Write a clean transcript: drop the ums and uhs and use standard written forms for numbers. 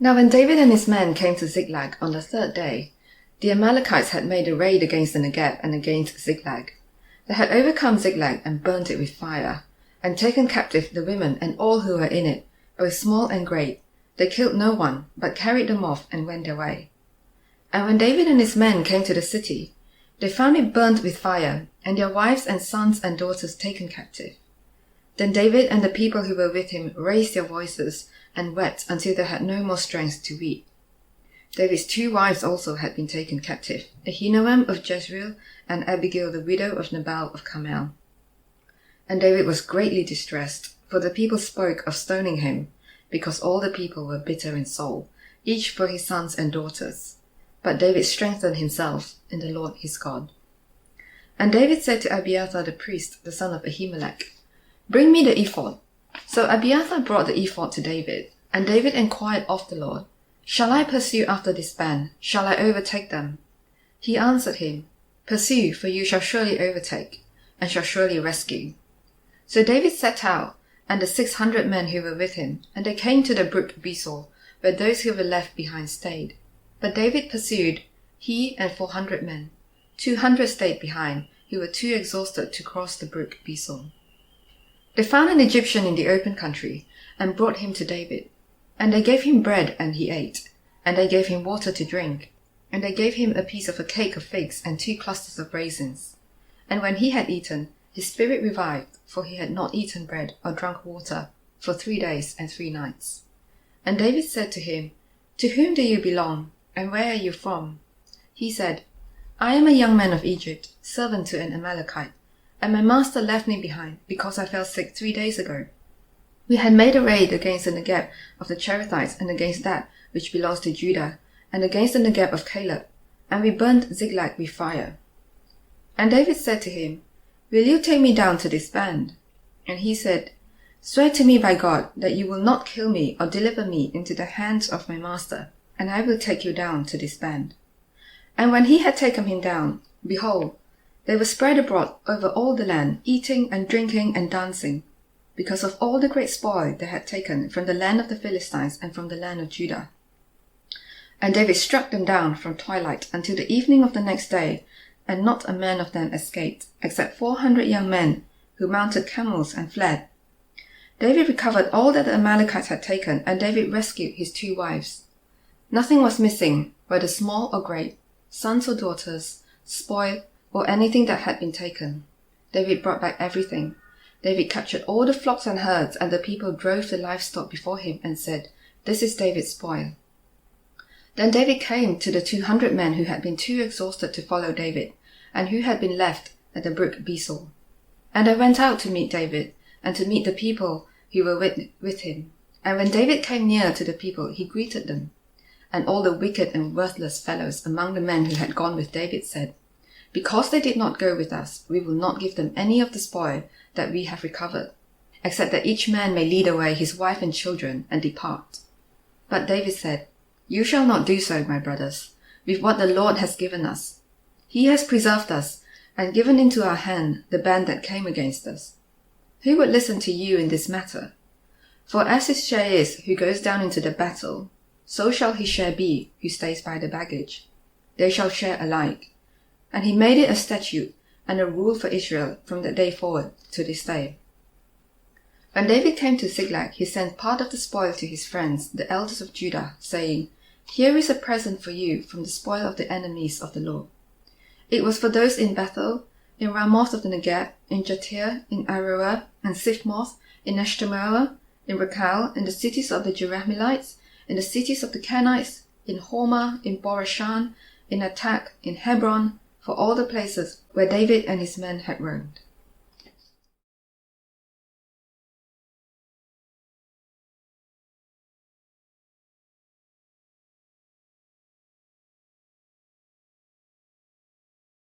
Now when David and his men came to Ziklag on the third day, the Amalekites had made a raid against the Negeb and against Ziklag. They had overcome Ziklag and burnt it with fire, and taken captive the women and all who were in it, both small and great. They killed no one, but carried them off and went their way. And when David and his men came to the city, they found it burnt with fire, and their wives and sons and daughters taken captive. Then David and the people who were with him raised their voices and wept until they had no more strength to weep. David's 2 wives also had been taken captive, Ahinoam of Jezreel and Abigail the widow of Nabal of Carmel. And David was greatly distressed, for the people spoke of stoning him, because all the people were bitter in soul, each for his sons and daughters. But David strengthened himself in the Lord his God. And David said to Abiathar the priest, the son of Ahimelech, "Bring me the ephod." So Abiathar brought the ephod to David, and David inquired of the Lord, "Shall I pursue after this band? Shall I overtake them?" He answered him, "Pursue, for you shall surely overtake, and shall surely rescue." So David set out, and the 600 men who were with him, and they came to the brook Besor, where those who were left behind stayed. But David pursued, he and 400 men. 200 stayed behind, who were too exhausted to cross the brook Besor. They found an Egyptian in the open country, and brought him to David. And they gave him bread, and he ate. And they gave him water to drink. And they gave him a piece of a cake of figs and 2 clusters of raisins. And when he had eaten, his spirit revived, for he had not eaten bread or drunk water for 3 days and 3 nights. And David said to him, "To whom do you belong, and where are you from?" He said, "I am a young man of Egypt, servant to an Amalekite, and my master left me behind because I fell sick 3 days ago. We had made a raid against the Negeb of the Cherethites and against that which belongs to Judah, and against the Negeb of Caleb, and we burnt Ziklag with fire." And David said to him, "Will you take me down to this band?" And he said, "Swear to me by God that you will not kill me or deliver me into the hands of my master, and I will take you down to this band." And when he had taken him down, behold, they were spread abroad over all the land, eating and drinking and dancing, because of all the great spoil they had taken from the land of the Philistines and from the land of Judah. And David struck them down from twilight until the evening of the next day, and not a man of them escaped, except 400 young men, who mounted camels and fled. David recovered all that the Amalekites had taken, and David rescued his 2 wives. Nothing was missing, whether small or great, sons or daughters, spoil, or anything that had been taken. David brought back everything. David captured all the flocks and herds, and the people drove the livestock before him and said, "This is David's spoil." Then David came to the 200 men who had been too exhausted to follow David, and who had been left at the brook Besor. And they went out to meet David, and to meet the people who were with him. And when David came near to the people, he greeted them. And all the wicked and worthless fellows among the men who had gone with David said, "Because they did not go with us, we will not give them any of the spoil that we have recovered, except that each man may lead away his wife and children and depart." But David said, "You shall not do so, my brothers, with what the Lord has given us. He has preserved us and given into our hand the band that came against us. Who would listen to you in this matter? For as his share is who goes down into the battle, so shall his share be who stays by the baggage. They shall share alike." And he made it a statute and a rule for Israel from that day forward to this day. When David came to Ziklag, he sent part of the spoil to his friends, the elders of Judah, saying, "Here is a present for you from the spoil of the enemies of the Lord." It was for those in Bethel, in Ramoth of the Negeb, in Jatir, in Aroer, and Siphmoth, in Eshtemoa, in Rakal, in the cities of the Jerahmeelites, in the cities of the Kenites, in Hormah, in Borashan, in Atak, in Hebron, for all the places where David and his men had roamed.